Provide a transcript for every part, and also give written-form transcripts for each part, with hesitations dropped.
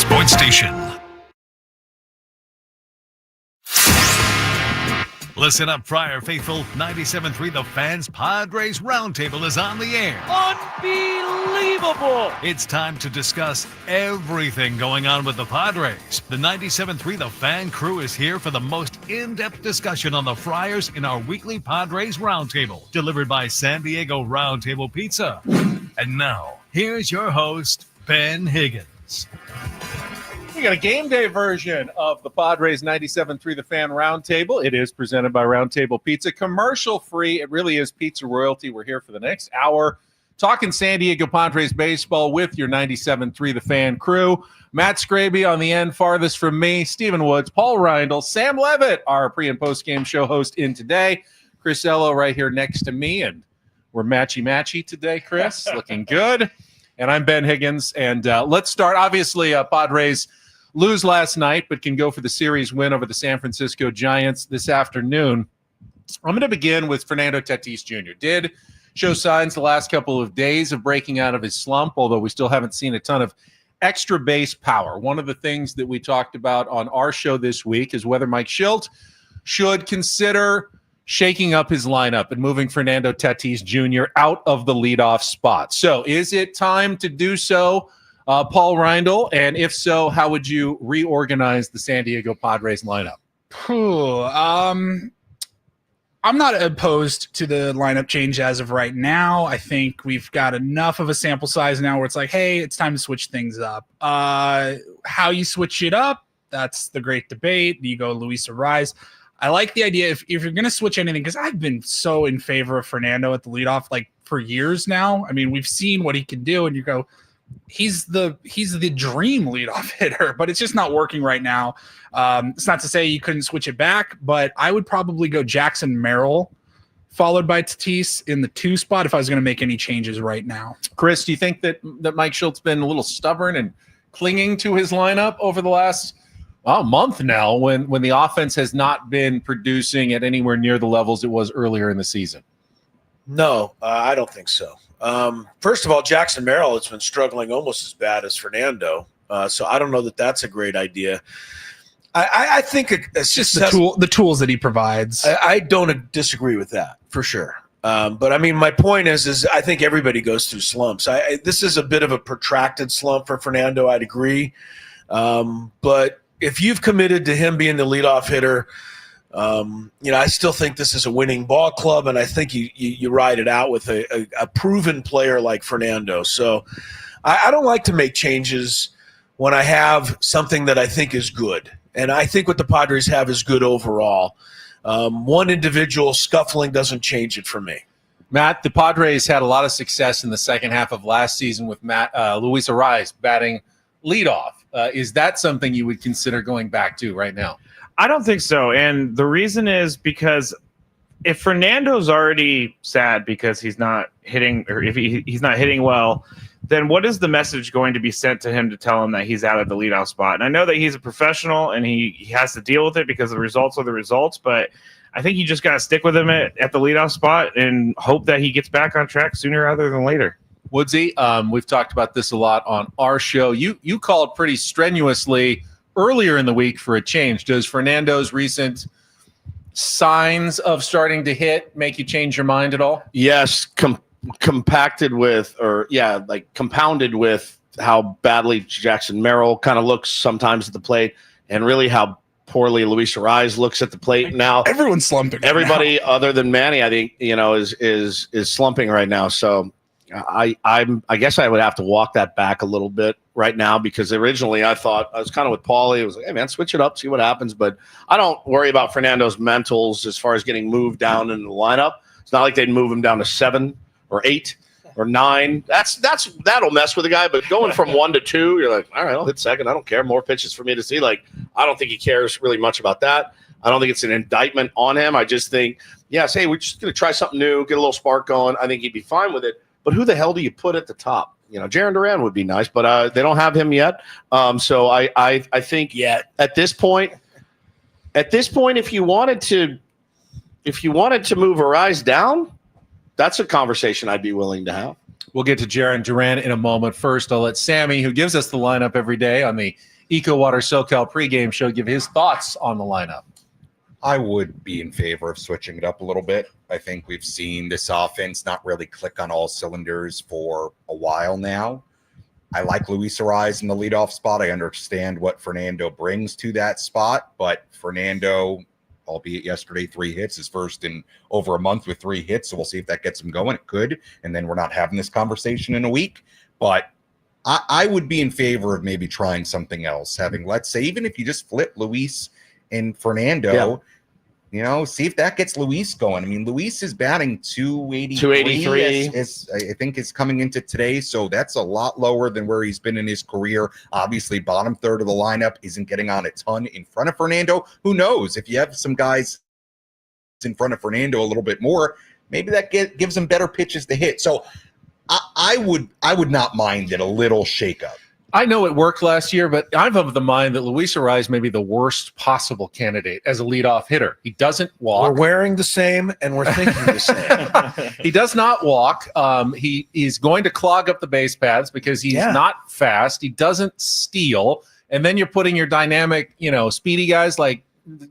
sports station. Listen up, Friar Faithful. 97.3 The Fan's Padres Roundtable is on the air. Unbelievable! It's time to discuss everything going on with the Padres. The 97.3 The Fan crew is here for the most in-depth discussion on the Friars in our weekly Padres Roundtable, delivered by San Diego Roundtable Pizza. And now, here's your host, Ben Higgins. We got a game day version of the Padres 97.3 The Fan Roundtable. It is presented by Roundtable Pizza. Commercial free. It really is pizza royalty. We're here for the next hour talking San Diego Padres baseball with your 97.3 The Fan crew. Matt Scraby on the end, farthest from me. Stephen Woods, Paul Reindl, Sam Levitt, our pre- and post-game show host in today. Chris Ello right here next to me. And we're matchy-matchy today, Chris. Looking good. And I'm Ben Higgins. And let's start. Obviously, Padres lose last night, but can go for the series win over the San Francisco Giants this afternoon. I'm going to begin with Fernando Tatis Jr. Did show signs the last couple of days of breaking out of his slump, although we still haven't seen a ton of extra base power. One of the things that we talked about on our show this week is whether Mike Shildt should consider shaking up his lineup and moving Fernando Tatis Jr. out of the leadoff spot. So is it time to do so? Paul Reindl, and if so, how would you reorganize the San Diego Padres lineup? I'm not opposed to the lineup change as of right now. I think we've got enough of a sample size now where it's like, hey, it's time to switch things up. How you switch it up, that's the great debate. Do you go Luis Arraez? I like the idea if you're going to switch anything, because I've been so in favor of Fernando at the leadoff like for years now. I mean, we've seen what he can do, and you go, he's the dream leadoff hitter, but it's just not working right now. It's not to say you couldn't switch it back, but I would probably go Jackson Merrill followed by Tatis in the 2 spot if I was going to make any changes right now. Chris, do you think that Mike Shilt's been a little stubborn and clinging to his lineup over the last month now when the offense has not been producing at anywhere near the levels it was earlier in the season? No, I don't think so. First of all, Jackson Merrill has been struggling almost as bad as Fernando. So I don't know that that's a great idea. I think it's just the tools that he provides. I don't disagree with that for sure. But I mean, my point is I think everybody goes through slumps. This is a bit of a protracted slump for Fernando. I'd agree. But if you've committed to him being the leadoff hitter, I still think this is a winning ball club, and I think you ride it out with a proven player like Fernando. So I don't like to make changes when I have something that I think is good. And I think what the Padres have is good overall. One individual scuffling doesn't change it for me. Matt, the Padres had a lot of success in the second half of last season with Luis Arraez batting leadoff. Is that something you would consider going back to right now? I don't think so. And the reason is because if Fernando's already sad because he's not hitting, or if he's not hitting well, then what is the message going to be sent to him to tell him that he's out of the leadoff spot? And I know that he's a professional and he has to deal with it because the results are the results, but I think you just got to stick with him at the leadoff spot and hope that he gets back on track sooner rather than later. Woodsy, we've talked about this a lot on our show. You called pretty strenuously earlier in the week for a change. Does Fernando's recent signs of starting to hit make you change your mind at all? Yes, compounded with how badly Jackson Merrill kind of looks sometimes at the plate, and really how poorly Luis Arraez looks at the plate now. Everyone's slumping. Everybody other than Manny, I think, is slumping right now. So I guess I would have to walk that back a little bit right now, because originally I thought, I was kind of with Paulie. It was like, hey man, switch it up, see what happens. But I don't worry about Fernando's mentals as far as getting moved down in the lineup. It's not like they'd move him down to 7 or 8 or 9. That'll mess with the guy. But going from 1 to 2, you're like, all right, I'll hit second. I don't care. More pitches for me to see. Like, I don't think he cares really much about that. I don't think it's an indictment on him. I just think, yes, hey, we're just going to try something new, get a little spark going. I think he'd be fine with it. But who the hell do you put at the top? Jarren Duran would be nice, but they don't have him yet. So I think at this point, if you wanted to move Arraez down, that's a conversation I'd be willing to have. We'll get to Jarren Duran in a moment. First, I'll let Sammy, who gives us the lineup every day on the EcoWater SoCal pregame show, give his thoughts on the lineup. I would be in favor of switching it up a little bit. I think we've seen this offense not really click on all cylinders for a while now. I like Luis Ariz in the leadoff spot. I understand what Fernando brings to that spot, but Fernando, albeit yesterday, 3 hits, his first in over a month with 3 hits. So we'll see if that gets him going. It could. And then we're not having this conversation in a week. But I would be in favor of maybe trying something else. Having, let's say, even if you just flip Luis and Fernando, see if that gets Luis going. I mean, Luis is batting 283. I think is coming into today, so that's a lot lower than where he's been in his career. Obviously, bottom third of the lineup isn't getting on a ton in front of Fernando. Who knows? If you have some guys in front of Fernando a little bit more, maybe that gives him better pitches to hit. So I would not mind it, a little shakeup. I know it worked last year, but I'm of the mind that Luis Ariz may be the worst possible candidate as a leadoff hitter. He doesn't walk. We're wearing the same and we're thinking the same. He does not walk. He's going to clog up the base paths because he's not fast. He doesn't steal. And then you're putting your dynamic, speedy guys like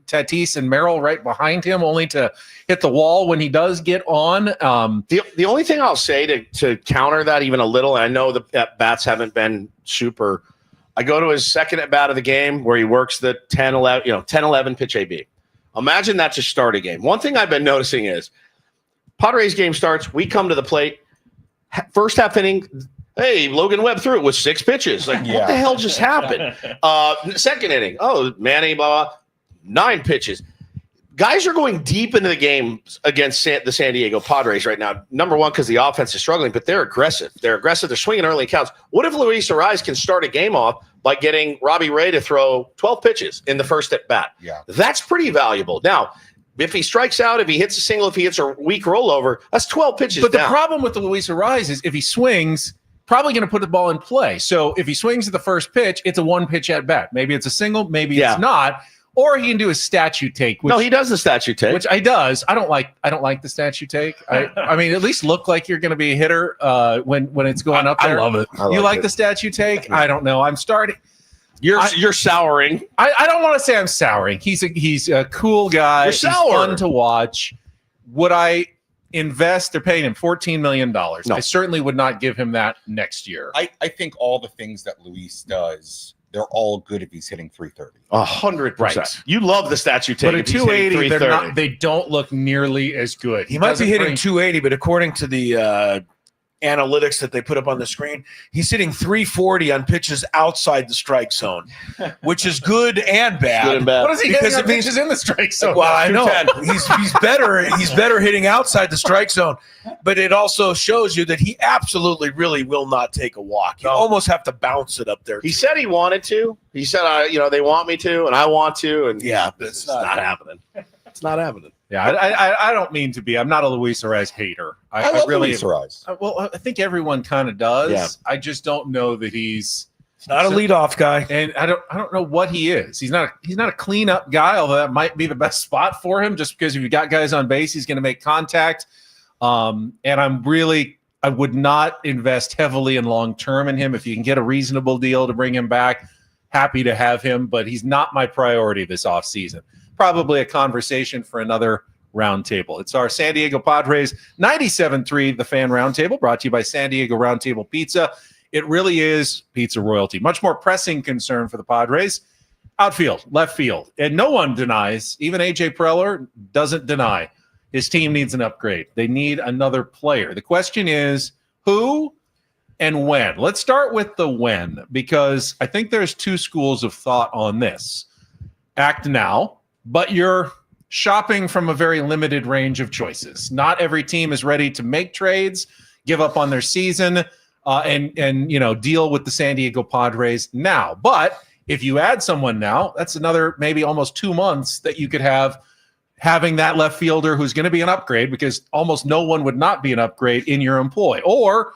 Tatis and Merrill right behind him, only to hit the wall when he does get on. The only thing I'll say to counter that even a little, and I know the bats haven't been super. I go to his second at bat of the game where he works the 10-11 pitch AB. Imagine that to start a game. One thing I've been noticing is Padres game starts, we come to the plate, first half inning. Hey, Logan Webb threw it with 6 pitches. Like, what the hell just happened? Second inning, Manny, blah, blah, 9 pitches. Guys are going deep into the game against the San Diego Padres right now. Number one, because the offense is struggling, but they're aggressive. They're swinging early counts. What if Luis Ariz can start a game off by getting Robbie Ray to throw 12 pitches in the first at bat? Yeah. That's pretty valuable. Now, if he strikes out, if he hits a single, if he hits a weak rollover, that's 12 pitches But down. the problem with the Luis Ariz is if he swings, probably going to put the ball in play. So if he swings at the first pitch, it's a 1-pitch at bat. Maybe it's a single, maybe it's not. Or he can do a statue take. Which, no, he does the statue take. Which he does. I don't like the statue take. I mean, at least look like you're going to be a hitter when it's going up there. I love it. You like the statue take? I don't know. I'm starting. You're souring. I don't want to say I'm souring. He's a cool guy. You're He's sour. fun to watch. Would I invest? They're paying him $14 million. No. I certainly would not give him that next year. I think all the things that Luis does, they're all good if he's hitting 330. 100%. Right. You love the statue take. But at 280, they don't look nearly as good. He might be hitting 280, but according to the analytics that they put up on the screen, he's hitting 340 on pitches outside the strike zone, which is good and bad. Good and bad. What is he hitting on pitches in the strike zone? Well, I know he's better. He's better hitting outside the strike zone, but it also shows you that he absolutely, really will not take a walk. You almost have to bounce it up there. He said he wanted to. He said, they want me to, and I want to, and it's not happening. It's not happening. Yeah, I don't mean to be. I'm not a Luis Ariz hater. I love really Luis Ariz. Well, I think everyone kind of does. Yeah. I just don't know that he's not a leadoff guy, and I don't know what he is. He's not a cleanup guy, although that might be the best spot for him. Just because if you've got guys on base, he's going to make contact. And I would not invest heavily and long term in him. If you can get a reasonable deal to bring him back, happy to have him. But he's not my priority this offseason. Probably a conversation for another roundtable. It's our San Diego Padres 97.3 The Fan Roundtable, brought to you by San Diego Roundtable Pizza. It really is pizza royalty. Much more pressing concern for the Padres. Outfield, left field. And no one denies, even A.J. Preller doesn't deny, his team needs an upgrade. They need another player. The question is who and when. Let's start with the when, because I think there's 2 schools of thought on this. Act now. But you're shopping from a very limited range of choices. Not every team is ready to make trades, give up on their season, and deal with the San Diego Padres now. But if you add someone now, that's another maybe almost 2 months that you could have having that left fielder who's going to be an upgrade, because almost no one would not be an upgrade in your employ. Or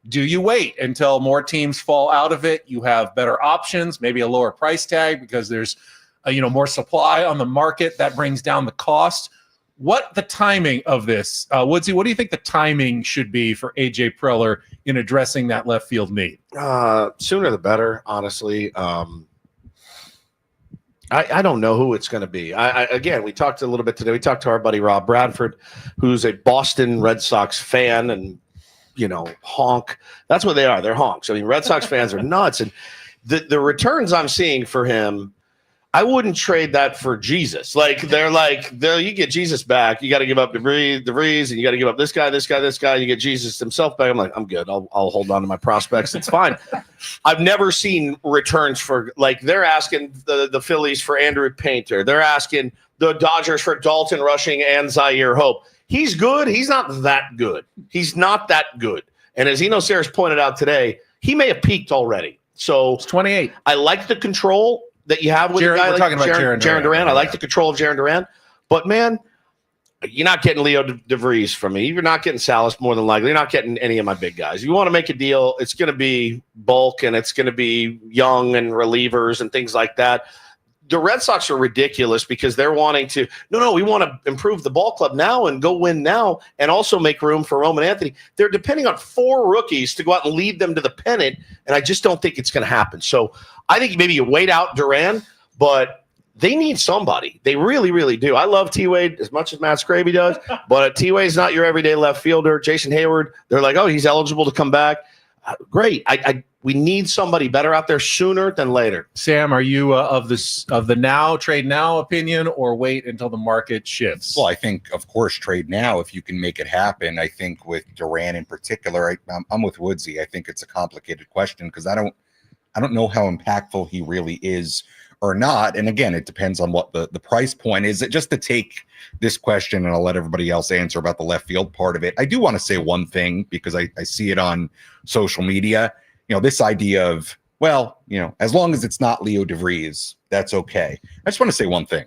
do you wait until more teams fall out of it? You have better options, maybe a lower price tag because there's more supply on the market that brings down the cost. What the timing of this, Woodsy? What do you think the timing should be for A.J. Preller in addressing that left field need? Sooner the better, honestly. I don't know who it's going to be. Again, we talked a little bit today. We talked to our buddy Rob Bradford, who's a Boston Red Sox fan and, honk. That's what they are. They're honks. I mean, Red Sox fans are nuts. And the returns I'm seeing for him, I wouldn't trade that for Jesus. You get Jesus back. You got to give up DeVries, and you got to give up this guy. You get Jesus himself back. I'm like, I'm good. I'll hold on to my prospects. It's fine. I've never seen returns for, they're asking the Phillies for Andrew Painter. They're asking the Dodgers for Dalton Rushing and Zaire Hope. He's good. He's not that good. He's not that good. And as Eno Saris pointed out today, he may have peaked already. So It's 28. I like the control that you have with a guy like Jarren Duran. I like the control of Jarren Duran. But, man, you're not getting Leo DeVries from me. You're not getting Salas more than likely. You're not getting any of my big guys. You want to make a deal, it's going to be bulk, and it's going to be young and relievers and things like that. The Red Sox are ridiculous because they're wanting to – we want to improve the ball club now and go win now and also make room for Roman Anthony. They're depending on 4 rookies to go out and lead them to the pennant, and I just don't think it's going to happen. So I think maybe you wait out Duran, but they need somebody. They really, really do. I love T-Wade as much as Matt Scraby does, but T-Wade's not your everyday left fielder. Jason Hayward, they're like, oh, he's eligible to come back. Great. We need somebody better out there sooner than later. Sam, are you of the now trade now opinion, or wait until the market shifts? Well, I think, of course, trade now if you can make it happen. I think with Duran in particular, I'm with Woodsy. I think it's a complicated question because I don't know how impactful he really is or not. And again, it depends on what the price point is. Just to take this question, and I'll let everybody else answer about the left field part of it. I do want to say one thing because I see it on social media. This idea of, as long as it's not Leo DeVries, that's okay. I just want to say one thing.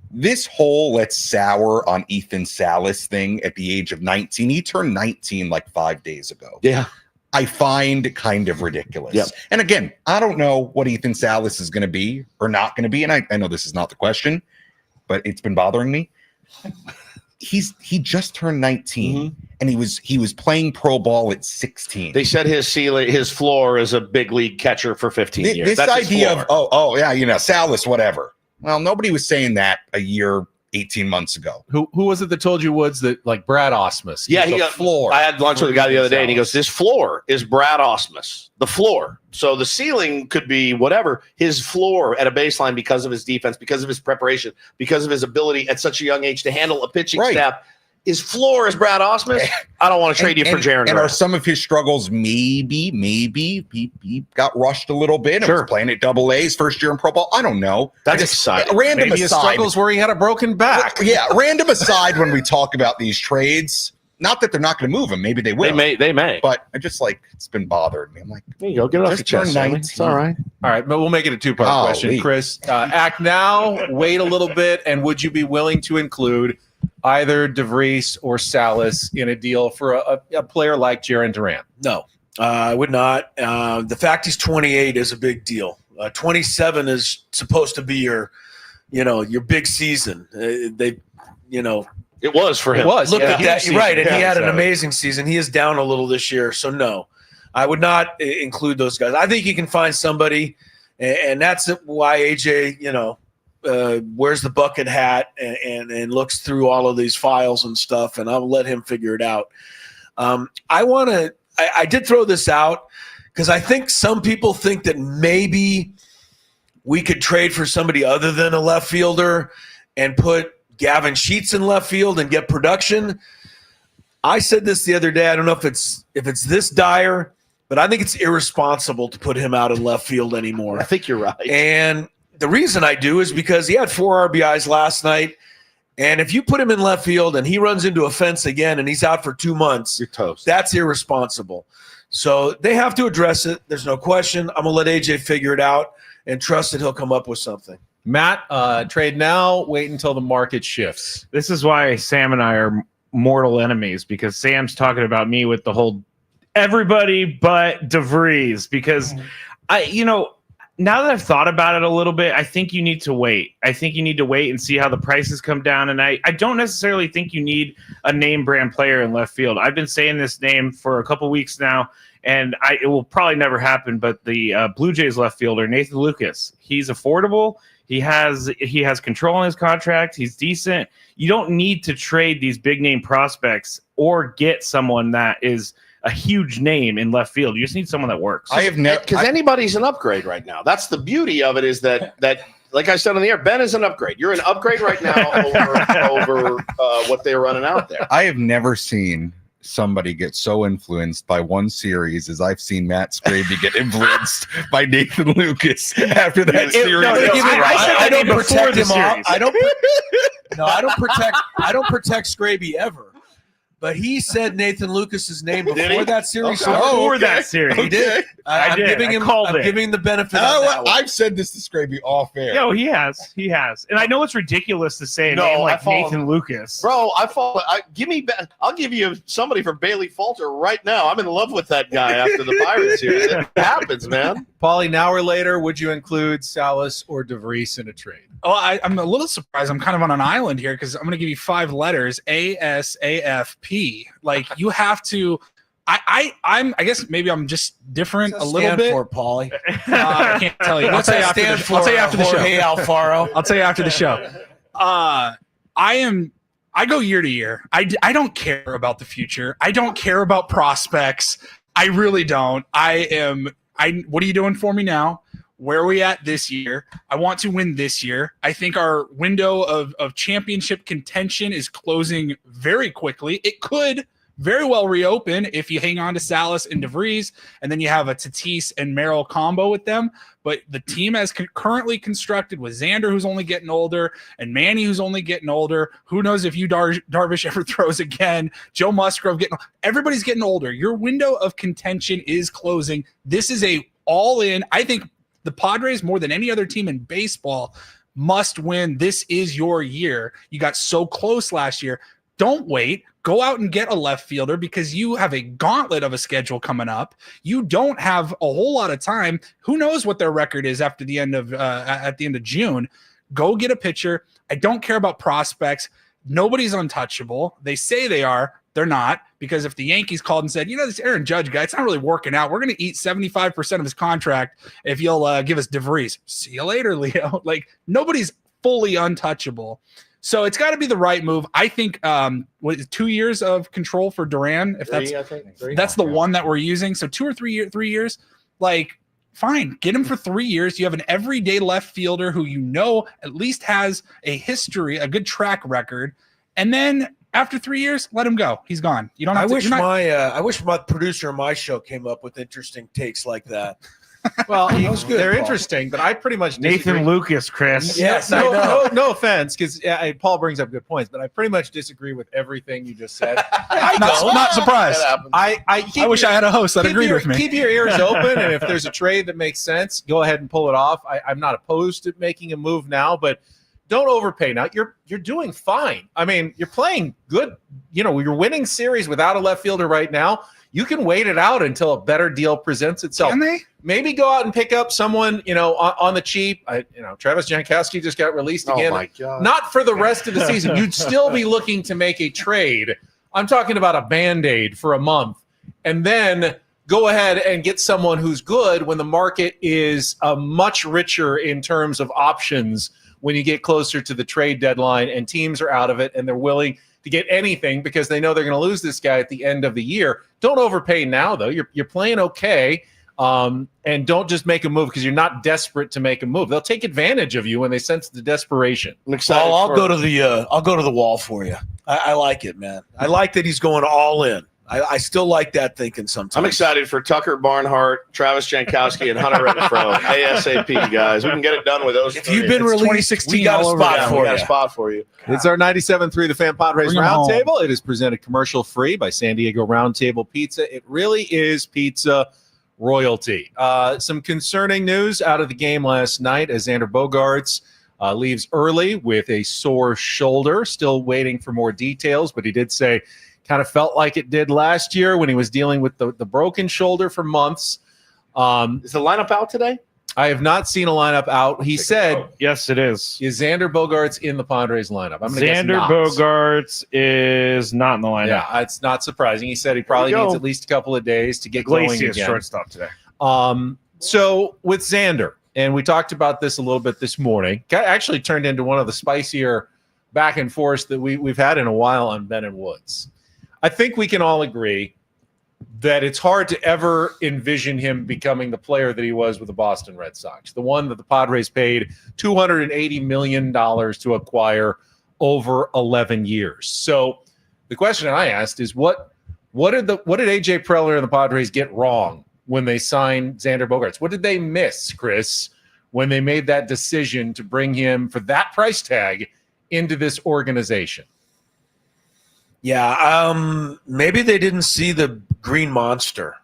This whole let's sour on Ethan Salas thing at the age of 19, he turned 19 like 5 days ago. Yeah. I find kind of ridiculous. Yep. And again, I don't know what Ethan Salas is going to be or not going to be. And I know this is not the question, but it's been bothering me. He just turned 19 and he was playing pro ball at 16. They said his floor is a big league catcher for 15 years. This That's idea of Salas, whatever. Well, nobody was saying that a year, 18 months ago. Who was it that told you, Woods, that Brad Osmus? Yeah, he got floor. I had lunch with a guy the other day, and he goes, "This floor is Brad Osmus, the floor. So the ceiling could be whatever. His floor at a baseline because of his defense, because of his preparation, because of his ability at such a young age to handle a pitching staff. His floor is Brad Osmus. I don't want to trade you for Jarren. And are some of his struggles maybe he got rushed a little bit and was playing at double A's first year in pro ball? I don't know. That's exciting. Random maybe aside. His struggles where he had a broken back. Yeah, random aside when we talk about these trades. Not that they're not going to move him. Maybe they will. They may. But I just it's been bothering me. I'm like, there you go. Get it off your chest. It's all right. All right, but we'll make it a 2-part question. Chris, act now, wait a little bit, and would you be willing to include either DeVries or Salas in a deal for a player like Jarren Duran? No, I would not. The fact he's 28 is a big deal. 27 is supposed to be your big season. It was for him. It was. Look at that. You're right. And he had an amazing season. He is down a little this year. So, no, I would not include those guys. I think you can find somebody, and that's why AJ, wears the bucket hat and looks through all of these files and stuff, and I'll let him figure it out. I did throw this out because I think some people think that maybe we could trade for somebody other than a left fielder and put Gavin Sheets in left field and get production. I said this the other day. I don't know if it's this dire, but I think it's irresponsible to put him out in left field anymore. I think you're right. And the reason I do is because he had 4 RBIs last night. And if you put him in left field and he runs into a fence again and he's out for 2 months, you're toast. That's irresponsible. So they have to address it. There's no question. I'm going to let AJ figure it out and trust that he'll come up with something. Matt, trade now, wait until the market shifts. This is why Sam and I are mortal enemies, because Sam's talking about me with the whole everybody but DeVries, because now that I've thought about it a little bit, I think you need to wait. I think you need to wait and see how the prices come down. And I don't necessarily think you need a name brand player in left field. I've been saying this name for a couple weeks now, and it will probably never happen. But the Blue Jays left fielder, Nathan Lucas, he's affordable. He has control on his contract. He's decent. You don't need to trade these big name prospects or get someone that is a huge name in left field. You just need someone that works. I have never, because anybody's an upgrade right now. That's the beauty of it, is that like I said on the air, Ben is an upgrade. You're an upgrade right now over what they're running out there. I have never seen somebody get so influenced by one series as I've seen Matt Scraby get influenced by Nathan Lucas after that series. I don't protect him. I don't protect Scraby ever. But he said Nathan Lucas's name before that series. Okay. Before that series, he did. I'm giving him the benefit. I've said this to Scraby off air. No, he has, and I know it's ridiculous to say a name like Nathan Lucas, bro. I'll give you somebody from Bailey Falter right now. I'm in love with that guy after the Pirates here. It happens, man. Paulie, an hour later, would you include Salas or DeVries in a trade? Oh, I'm a little surprised. I'm kind of on an island here because I'm going to give you 5 letters: ASAFP. Like, you have to. I guess maybe I'm just different a little bit. For Paulie? I can't tell you. What's that stand for? I'll tell you after the show. Hey, Alfaro. I'll tell you after the show. I go year to year. I don't care about the future. I don't care about prospects. I really don't. What are you doing for me now? Where are we at this year? I want to win this year. I think our window of championship contention is closing very quickly. It could very well reopen if you hang on to Salas and DeVries, and then you have a Tatis and Merrill combo with them. But the team as currently constructed with Xander, who's only getting older, and Manny, who's only getting older. Who knows if Darvish ever throws again? Joe Musgrove everybody's getting older. Your window of contention is closing. This is a all-in. I think the Padres, more than any other team in baseball, must win. This is your year. You got so close last year. Don't wait. Go out and get a left fielder because you have a gauntlet of a schedule coming up. You don't have a whole lot of time. Who knows what their record is after the end of at the end of June? Go get a pitcher. I don't care about prospects. Nobody's untouchable. They say they are. They're not, because if the Yankees called and said, this Aaron Judge guy, it's not really working out. We're going to eat 75% of his contract if you'll give us DeVries. See you later, Leo. Like, nobody's fully untouchable. So it's got to be the right move. I think 2 years of control for Duran, if that's the one that we're using. So 2 or 3 years, like, fine, get him for 3 years. You have an everyday left fielder who at least has a history, a good track record, and then after 3 years, let him go. He's gone. You don't. I wish my producer on my show came up with interesting takes like that. Well, they're interesting, but I pretty much disagree. Nathan Lucas, Chris. Yes, I know. No offense, because Paul brings up good points, but I pretty much disagree with everything you just said. Not surprised. I wish I had a host that agreed with me. Keep your ears open, and if there's a trade that makes sense, go ahead and pull it off. I'm not opposed to making a move now, but don't overpay. Now you're doing fine. I mean, you're playing good. You're winning series without a left fielder right now. You can wait it out until a better deal presents itself. Can they? Maybe go out and pick up someone, on the cheap. Travis Jankowski just got released again. Oh my God. Not for the rest of the season. You'd still be looking to make a trade. I'm talking about a Band-Aid for a month. And then go ahead and get someone who's good when the market is much richer in terms of options when you get closer to the trade deadline and teams are out of it and they're willing to get anything because they know they're going to lose this guy at the end of the year. Don't overpay now, though. You're playing okay, and don't just make a move because you're not desperate to make a move. They'll take advantage of you when they sense the desperation. I'm excited. I'll go to the wall for you. I like it, man. I like that he's going all in. I still like that thinking sometimes. I'm excited for Tucker Barnhart, Travis Jankowski, and Hunter Renfroe. ASAP, guys. We can get it done with those. If you've been released, 2016, we got a spot for you. It's our 97.3 The Fan Padres Roundtable. It is presented commercial-free by San Diego Roundtable Pizza. It really is pizza royalty. Some concerning news out of the game last night as Xander Bogaerts leaves early with a sore shoulder. Still waiting for more details, but he did say kind of felt like it did last year when he was dealing with the broken shoulder for months. Is the lineup out today? I have not seen a lineup out. He said, yes, it is. Is Xander Bogaerts in the Padres lineup? I'm Xander Bogaerts is not in the lineup. Yeah, it's not surprising. He said he probably needs at least a couple of days to get going again. Shortstop today. So with Xander, and we talked about this a little bit this morning. Actually turned into one of the spicier back and forth that we've had in a while on Ben and Woods. I think we can all agree that it's hard to ever envision him becoming the player that he was with the Boston Red Sox, the one that the Padres paid $280 million to acquire over 11 years. So the question I asked is what did AJ Preller and the Padres get wrong when they signed Xander Bogaerts? What did they miss, Chris, when they made that decision to bring him for that price tag into this organization? Yeah, maybe they didn't see the green monster.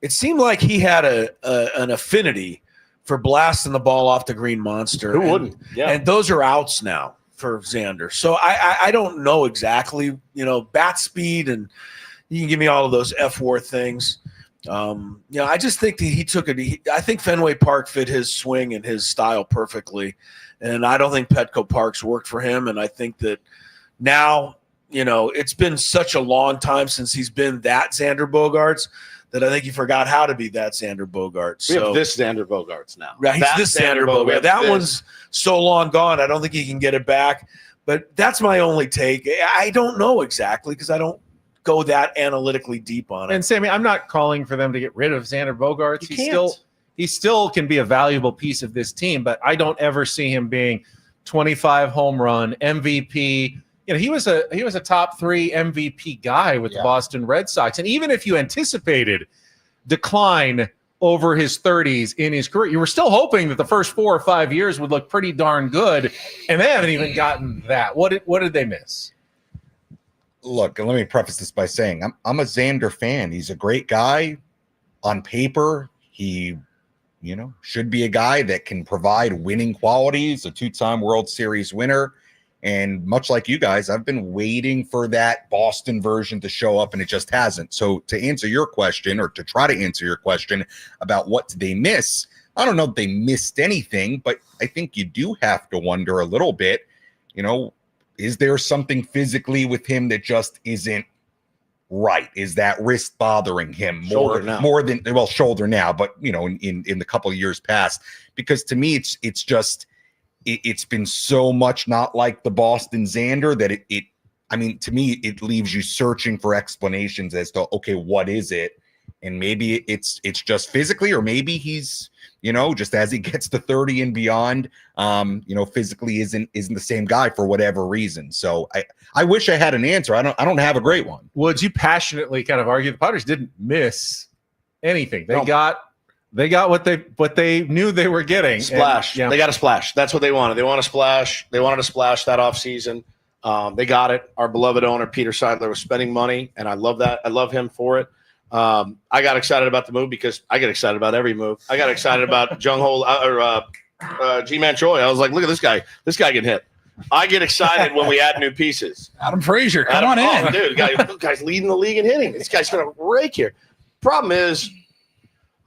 It seemed like he had an affinity for blasting the ball off the green monster. Who wouldn't? Yeah. And those are outs now for Xander. So I don't know exactly, bat speed, and you can give me all of those F-war things. I just think that he took it. I think Fenway Park fit his swing and his style perfectly. And I don't think Petco Park's worked for him. And I think that now, it's been such a long time since he's been that Xander Bogaerts that I think he forgot how to be that Xander Bogaerts. We have this Xander Bogaerts now. Right, he's this Xander Bogaerts. That one's so long gone, I don't think he can get it back. But that's my only take. I don't know exactly because I don't go that analytically deep on it. And Sammy, I'm not calling for them to get rid of Xander Bogaerts. He still can be a valuable piece of this team, but I don't ever see him being 25 home run MVP. He was a top 3 MVP guy with the Boston Red Sox. And even if you anticipated decline over his 30s in his career, you were still hoping that the first 4 or 5 years would look pretty darn good. And they haven't even gotten that. What did they miss? Look, let me preface this by saying I'm a Xander fan. He's a great guy. On paper, he should be a guy that can provide winning qualities, a 2-time World Series winner. And much like you guys, I've been waiting for that Boston version to show up, and it just hasn't. So to answer your question, or to try to answer your question about what did they miss, I don't know if they missed anything, but I think you do have to wonder a little bit, is there something physically with him that just isn't right? Is that wrist bothering him more than shoulder now, but in the couple of years past? Because to me, it's been so much not like the Boston Xander that to me, it leaves you searching for explanations as to, okay, what is it? And maybe it's just physically, or maybe he's, just as he gets to 30 and beyond, physically isn't the same guy for whatever reason. So I wish I had an answer. I don't have a great one. Would you passionately kind of argue the Padres didn't miss anything? They got what they knew they were getting. Splash. They got a splash. That's what they wanted. They want a splash. They wanted a splash that offseason. They got it. Our beloved owner, Peter Seidler, was spending money, and I love that. I love him for it. I got excited about the move because I get excited about every move. I got excited about G-Man Choi. I was like, look at this guy. This guy can hit. I get excited when we add new pieces. Adam Frazier, come on in. Dude, guy's leading the league in hitting. This guy's going to rake here. Problem is,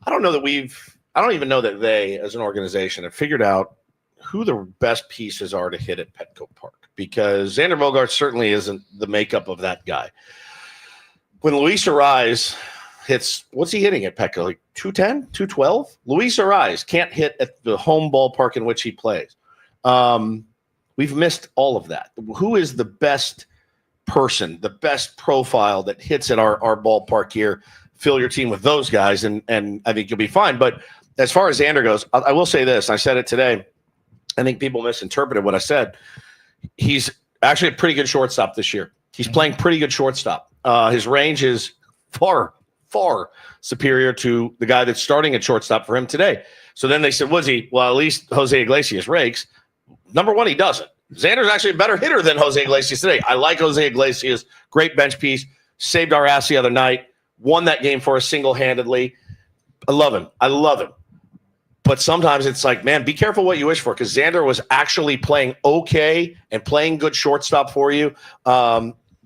I don't even know that they, as an organization, have figured out who the best pieces are to hit at Petco Park, because Xander Bogaerts certainly isn't the makeup of that guy. When Luis Arraez hits, what's he hitting at Petco? Like 210, 212? Luis Arraez can't hit at the home ballpark in which he plays. We've missed all of that. Who is the best person, the best profile that hits at our ballpark here? Fill your team with those guys, and I think you'll be fine. But as far as Xander goes, I will say this. I said it today. I think people misinterpreted what I said. He's actually a pretty good shortstop this year. He's playing pretty good shortstop. His range is far, far superior to the guy that's starting at shortstop for him today. So then they said, was he? Well, at least Jose Iglesias rakes. Number one, he doesn't. Xander's actually a better hitter than Jose Iglesias today. I like Jose Iglesias. Great bench piece. Saved our ass the other night. Won that game for us single-handedly. I love him. But sometimes it's like, man, be careful what you wish for, because Xander was actually playing okay and playing good shortstop for you.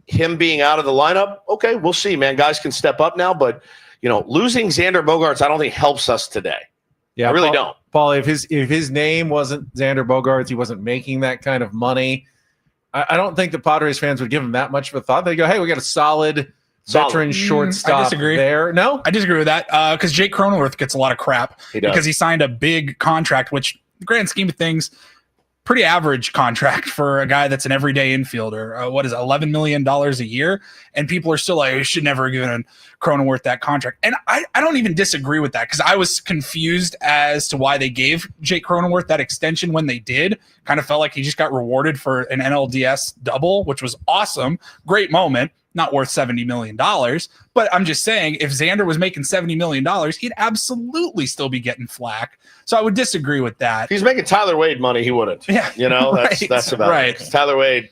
Him being out of the lineup, okay, we'll see, man. Guys can step up now, but losing Xander Bogaerts, I don't think helps us today. Yeah, I really don't. Paul, if his name wasn't Xander Bogaerts, he wasn't making that kind of money, I don't think the Padres fans would give him that much of a thought. They go, hey, we got a solid veteran shortstop. I disagree. There, no, I disagree with that because Jake Cronenworth gets a lot of crap He does. because he signed a big contract, which, in the grand scheme of things, pretty average contract for a guy that's an everyday infielder. What is it, $11 million a year? And people are still like, you should never have given Cronenworth that contract. And I don't even disagree with that because I was confused as to why they gave Jake Cronenworth that extension when they did. Kind of felt like he just got rewarded for an NLDS double, which was awesome. Great moment. Not worth $70 million. But I'm just saying, if Xander was making $70 million, he'd absolutely still be getting flack. So I would disagree with that. If he's making Tyler Wade money, he wouldn't. Yeah, That's about right. it. Tyler Wade.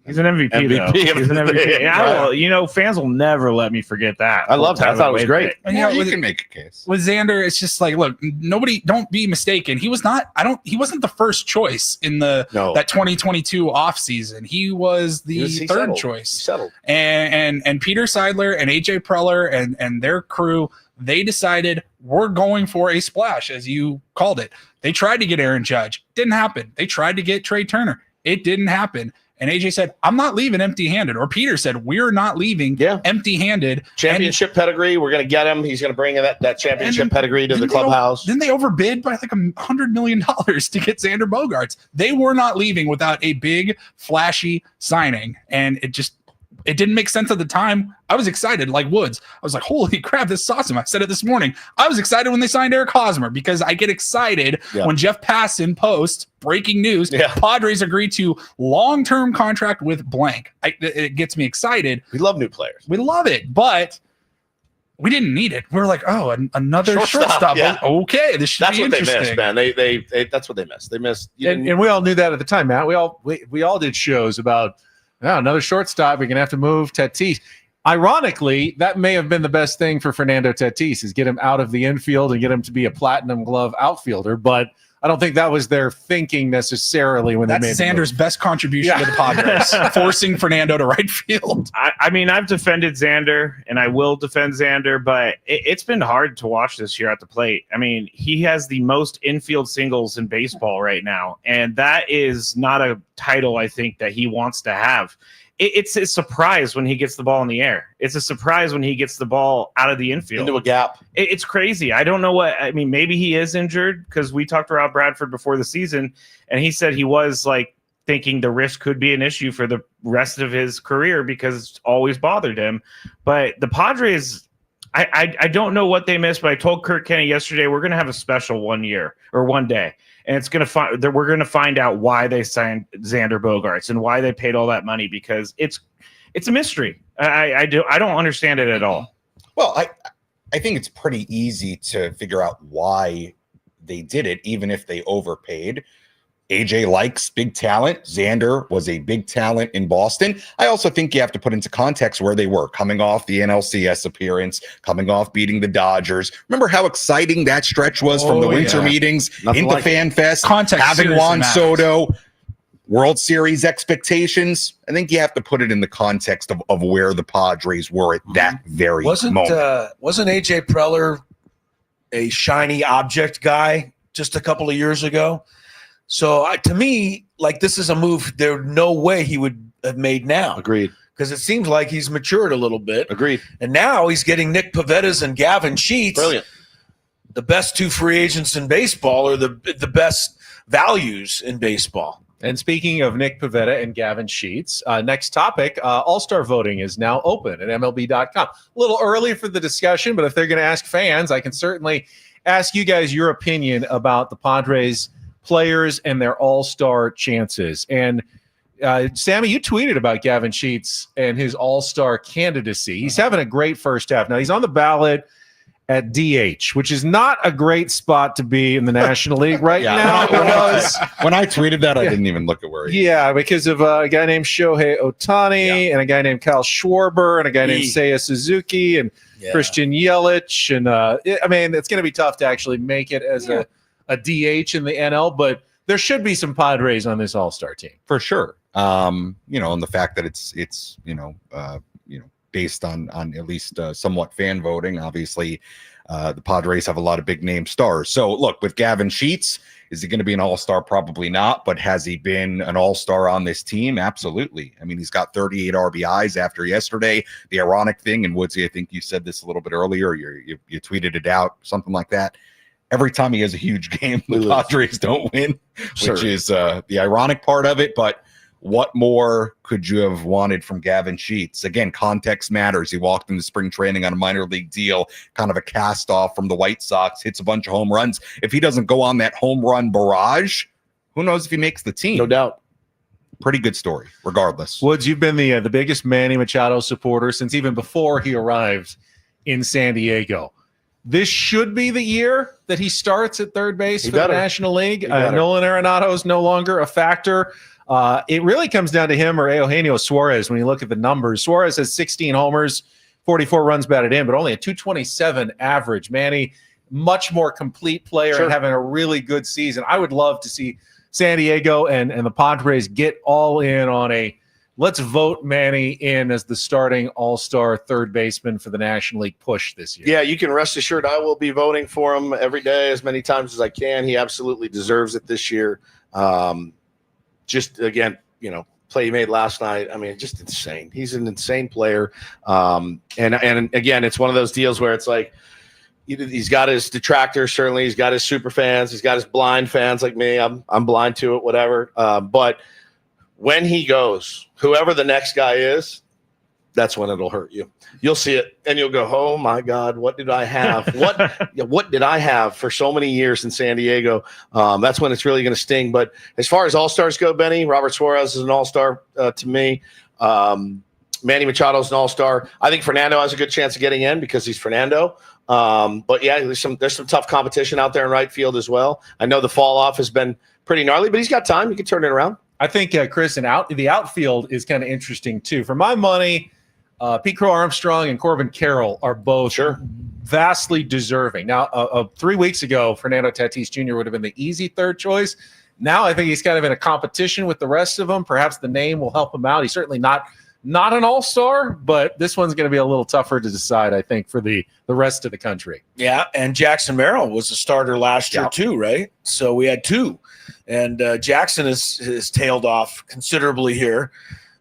He's an MVP, though. He's an MVP. Yeah, fans will never let me forget that. I love that. I thought it was great. And, You can make a case. With Xander, it's just like, look, don't be mistaken. He wasn't the first choice in that 2022 offseason. He was the third choice. He settled. And Peter Seidler and AJ Preller and their crew, they decided we're going for a splash, as you called it. They tried to get Aaron Judge. Didn't happen. They tried to get Trey Turner. It didn't happen. And AJ said, I'm not leaving empty-handed. Or Peter said, we're not leaving empty-handed. Championship pedigree. We're going to get him. He's going to bring that championship pedigree to the clubhouse. Then they overbid by like $100 million to get Xander Bogaerts. They were not leaving without a big, flashy signing. And it didn't make sense at the time. I was excited like Woods. I was like, holy crap, this is awesome. I said it this morning. I was excited when they signed Eric Hosmer because I get excited when Jeff Passan posts breaking news. Padres agreed to long-term contract with blank. It gets me excited. We love new players. We love it, but we didn't need it. We're like, another shortstop. Yeah. Okay, this should be interesting. That's what they missed, man. That's what they missed. They missed. And we all knew that at the time, Matt. We all did shows about another shortstop. We're gonna have to move Tatis. Ironically, that may have been the best thing for Fernando Tatis, is get him out of the infield and get him to be a platinum glove outfielder. But I don't think that was their thinking necessarily when they made Xander's best contribution to the Padres, forcing Fernando to right field. I mean, I've defended Xander, and I will defend Xander, but it's been hard to watch this year at the plate. I mean, he has the most infield singles in baseball right now, and that is not a title I think that he wants to have. It's a surprise when he gets the ball in the air. It's a surprise when he gets the ball out of the infield. Into a gap. It's crazy. I don't know maybe he is injured, because we talked to Rob Bradford before the season, and he said he was like thinking the wrist could be an issue for the rest of his career because it's always bothered him. But the Padres, I don't know what they missed, but I told Kurt Kenny yesterday, we're going to have a special one day. And we're going to find out why they signed Xander Bogaerts and why they paid all that money, because it's a mystery. I don't understand it at all. Well, I think it's pretty easy to figure out why they did it, even if they overpaid. AJ likes big talent. Xander was a big talent in Boston. I also think you have to put into context where they were coming off the NLCS appearance, coming off beating the Dodgers. Remember how exciting that stretch was from the winter meetings into FanFest, having Juan Soto, World Series expectations. I think you have to put it in the context of where the Padres were at that very moment. Wasn't AJ Preller a shiny object guy just a couple of years ago? So to me, like, this is a move there's no way he would have made now. Agreed. Because it seems like he's matured a little bit. Agreed. And now he's getting Nick Pavettas and Gavin Sheets. Brilliant. The best two free agents in baseball, or the best values in baseball. And speaking of Nick Pivetta and Gavin Sheets, next topic, All-Star voting is now open at MLB.com. A little early for the discussion, but if they're going to ask fans, I can certainly ask you guys your opinion about the Padres players and their all-star chances. And Sammy, you tweeted about Gavin Sheets and his all-star candidacy. He's having a great first half. Now, he's on the ballot at DH, which is not a great spot to be in the National League right now. When I tweeted that, I didn't even look at where he because of a guy named Shohei Ohtani and a guy named Kyle Schwarber and a guy named Seiya Suzuki and Christian Yelich. And I mean, it's going to be tough to actually make it as a DH in the NL, but there should be some Padres on this all-star team for sure. And the fact that it's based on at least somewhat fan voting. Obviously, the Padres have a lot of big name stars. So look, with Gavin Sheets, is he going to be an all-star? Probably not, but has he been an all-star on this team? Absolutely. I mean, he's got 38 RBIs after yesterday. The ironic thing, and Woodsy, I think you said this a little bit earlier, you tweeted it out, something like that. Every time he has a huge game, the Padres don't win, which is the ironic part of it. But what more could you have wanted from Gavin Sheets? Again, context matters. He walked into spring training on a minor league deal, kind of a cast off from the White Sox, hits a bunch of home runs. If he doesn't go on that home run barrage, who knows if he makes the team? No doubt. Pretty good story, regardless. Woods, you've been the biggest Manny Machado supporter since even before he arrived in San Diego. This should be the year that he starts at third base for the National League. Nolan Arenado is no longer a factor. It really comes down to him or Eugenio Suarez when you look at the numbers. Suarez has 16 homers, 44 runs batted in, but only a 227 average. Manny, much more complete player and having a really good season. I would love to see San Diego and the Padres get all in on a let's vote Manny in as the starting all-star third baseman for the National League push this year. Yeah, you can rest assured I will be voting for him every day as many times as I can. He absolutely deserves it this year. Just, again, play he made last night. I mean, just insane. He's an insane player. And again, it's one of those deals where it's like he's got his detractors, certainly. He's got his super fans. He's got his blind fans like me. I'm blind to it, whatever. But when he goes, whoever the next guy is, that's when it'll hurt you. You'll see it, and you'll go, oh, my God, what did I have? What did I have for so many years in San Diego? That's when it's really going to sting. But as far as all-stars go, Benny, Robert Suarez is an all-star to me. Manny Machado is an all-star. I think Fernando has a good chance of getting in because he's Fernando. But, yeah, there's some tough competition out there in right field as well. I know the fall-off has been pretty gnarly, but he's got time. He can turn it around. I think, Chris, the outfield is kind of interesting, too. For my money, Pete Crow Armstrong and Corbin Carroll are both vastly deserving. Now, 3 weeks ago, Fernando Tatis Jr. would have been the easy third choice. Now I think he's kind of in a competition with the rest of them. Perhaps the name will help him out. He's certainly not an all-star, but this one's going to be a little tougher to decide, I think, for the rest of the country. Yeah, and Jackson Merrill was a starter last year too, right? So we had two. And Jackson has tailed off considerably here.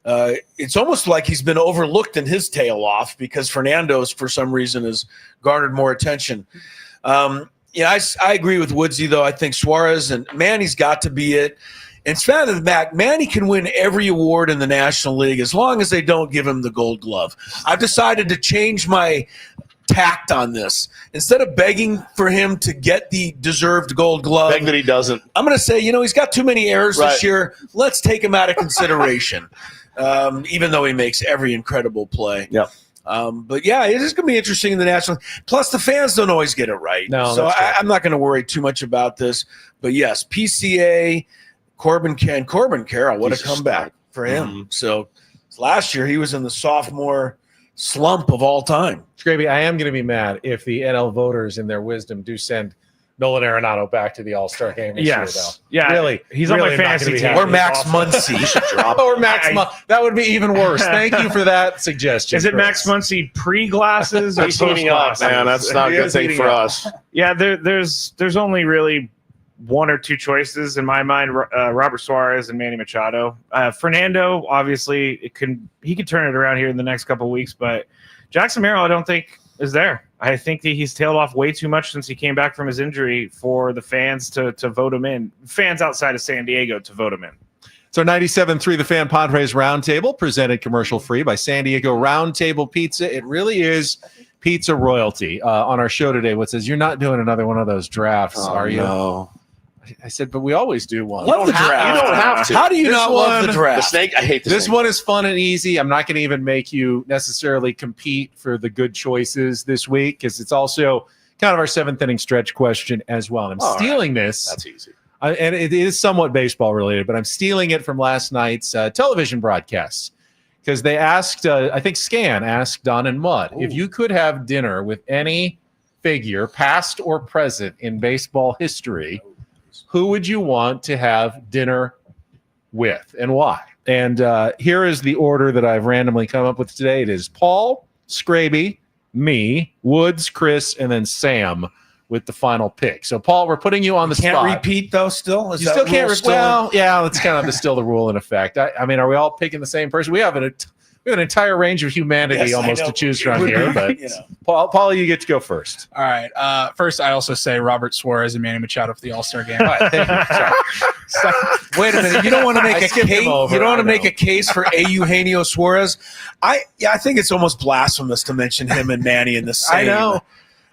It's almost like he's been overlooked in his tail off because Fernando's, for some reason, has garnered more attention. I agree with Woodsy, though. I think Suarez and Manny's got to be it. And span of the back, Manny can win every award in the National League as long as they don't give him the Gold Glove. I've decided to change my tact on this. Instead of begging for him to get the deserved Gold Glove, beg that he doesn't. I'm going to say, he's got too many errors this year. Let's take him out of consideration, even though he makes every incredible play. Yeah. But yeah, it is going to be interesting in the National. Plus, the fans don't always get it right. No, so I'm not going to worry too much about this. But yes, PCA, Corbin Carroll, what a comeback for him. Mm-hmm. So last year he was in the sophomore slump of all time. Scraby, I am going to be mad if the NL voters, in their wisdom, do send Nolan Arenado back to the All-Star game this year, though. Yeah. Really. He's on my fantasy team. Or Max Muncy. Or Max Muncy. That would be even worse. Thank you for that suggestion. Is it Max Muncy pre-glasses or He's heating up, post-glasses? man. That's not a good thing for us. Yeah, there's only really one or two choices in my mind: Robert Suarez and Manny Machado. Fernando, obviously, he could turn it around here in the next couple of weeks, but Jackson Merrill, I don't think is there. I think that he's tailed off way too much since he came back from his injury for the fans to vote him in. Fans outside of San Diego to vote him in. It's our 97.3 The Fan Padres Roundtable, presented commercial-free by San Diego Roundtable Pizza. It really is pizza royalty. On our show today, what says, you're not doing another one of those drafts, are you? No. I said, but we always do one. Love the draft. You don't have to. How do you This not love the The draft? snake, I hate the This snake. one is fun and easy. I'm not going to even make you necessarily compete for the good choices this week because it's also kind of our seventh inning stretch question as well. And I'm stealing this. That's easy. And it is somewhat baseball related, but I'm stealing it from last night's television broadcasts because they asked, I think Scan asked Don and Mudd, if you could have dinner with any figure, past or present, in baseball history, who would you want to have dinner with and why? And here is the order that I've randomly come up with today. It is Paul, Scraby, me, Woods, Chris, and then Sam with the final pick. So, Paul, we're putting you on the Can't spot. repeat though. Still, You still can't. Well, yeah, that's kind of still the rule in effect. I mean, are we all picking the same person? We have an entire range of humanity Yes, I almost know. to choose from here. But You know. Paul, you get to go first. All right. First, I also say Robert Suarez and Manny Machado for the All-Star game. All right, thank you. Sorry. Wait a minute. You don't want to make I a skipped case. him over, You don't want I to make know. a case for Eugenio Suarez. I think it's almost blasphemous to mention him and Manny in the same. I know.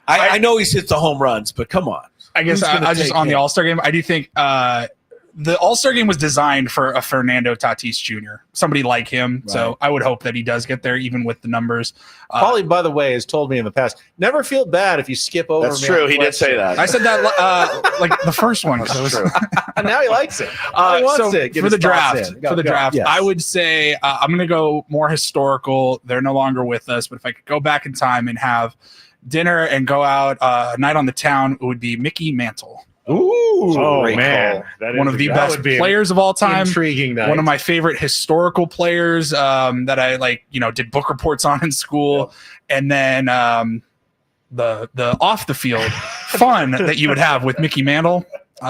I know he's hit the home runs, but come on. I guess Who's gonna I just take on the him? All-Star game. I do think the All-Star game was designed for a Fernando Tatis Jr., somebody like him. So I would hope that he does get there, even with the numbers. Paulie, by the way, has told me in the past, never feel bad if you skip over. That's me true. on He did say questions. that. I said that like the first one. 'cause it was- And now he likes it. He wants so to get for his the thoughts draft, in. Go, go. draft, Yes. I would say I'm going to go more historical. They're no longer with us, but if I could go back in time and have dinner and go out a night on the town, it would be Mickey Mantle, Ooh, Great man, call. that one is of the that best would be an players of all time. Intriguing night. One of my favorite historical players that I did book reports on in school, and then the off the field fun that you would have with Mickey Mantle.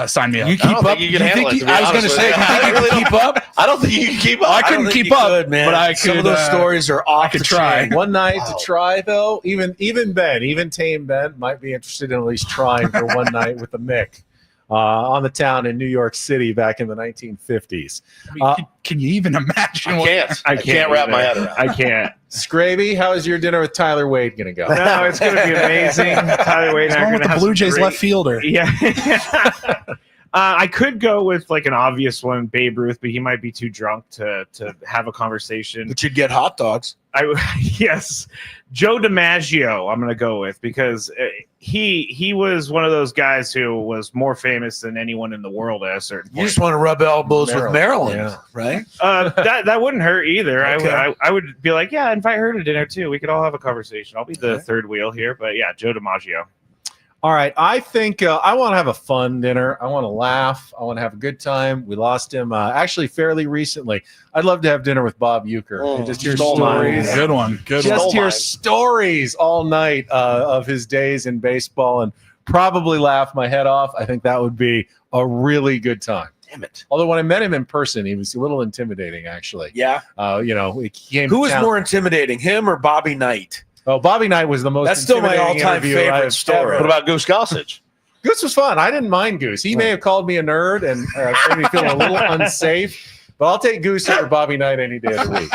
Sign me up. You I keep don't up. think you can handle it, to be I was going to honest say, with do you you. think I you really can keep up? I don't think you can keep up. I don't couldn't think keep you up, could, man. but I Some could. of those stories are off. could the try. chain. One night to try, though. Even Ben, even tame Ben, might be interested in at least trying for one night with the Mick on the town in New York City back in the 1950s. Can you even imagine? I can't wrap my head around. I can't. Scraby, how is your dinner with Tyler Wade going to go? No, it's going to be amazing. Tyler Wade What's and I wrong are with going to the have Blue some Jays great- left fielder? Yeah. I could go with like an obvious one, Babe Ruth, but he might be too drunk to have a conversation. But you'd get hot dogs. Yes, Joe DiMaggio. I'm going to go with because he was one of those guys who was more famous than anyone in the world at a certain You point. just want to rub elbows with Maryland. Maryland, right? That wouldn't hurt either. Okay. I would be like, yeah, invite her to dinner too. We could all have a conversation. I'll be the third wheel here, but yeah, Joe DiMaggio. All right. I think I want to have a fun dinner. I want to laugh. I want to have a good time. We lost him actually fairly recently. I'd love to have dinner with Bob Uecker and just hear stole mine. stories. Good one. Good one. Just hear mine. stories all night of his days in baseball and probably laugh my head off. I think that would be a really good time. Damn it. Although when I met him in person, he was a little intimidating, actually. Yeah. He came. Who to was town- more intimidating, him or Bobby Knight? Oh, Bobby Knight was the most. That's still my intimidating all-time interview favorite I've story. ever- What about Goose Gossage? Goose was fun. I didn't mind Goose. He may have called me a nerd and made me feel a little unsafe, but I'll take Goose over Bobby Knight any day of the week.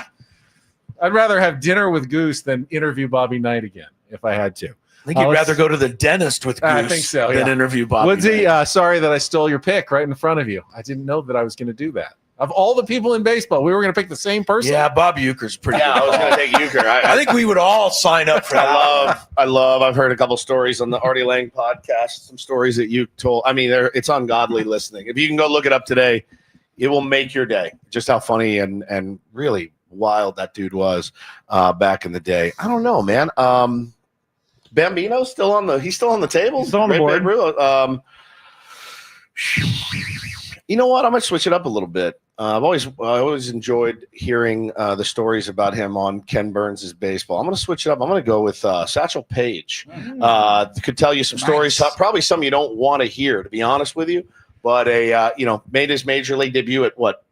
I'd rather have dinner with Goose than interview Bobby Knight again if I had to. I think you'd let's- rather go to the dentist with Goose I think so, than yeah. interview Bobby Woodsy, Knight. sorry that I stole your pick right in front of you. I didn't know that I was going to do that. Of all the people in baseball, we were going to pick the same person. Yeah, Bob Uecker's pretty Yeah, I was good. going to take Euchre. I think we would all sign up for that. I've heard a couple stories on the Artie Lang podcast, some stories that you told. I mean, it's ungodly listening. If you can go look it up today, it will make your day. Just how funny and really wild that dude was back in the day. I don't know, man. Bambino's still on the table. Still on the Great board. Babe Ruth. You know what? I'm gonna switch it up a little bit. I always enjoyed hearing the stories about him on Ken Burns' baseball. I'm gonna switch it up. I'm gonna go with Satchel Paige. Could tell you some stories, probably some you don't want to hear, to be honest with you. But made his major league debut at what?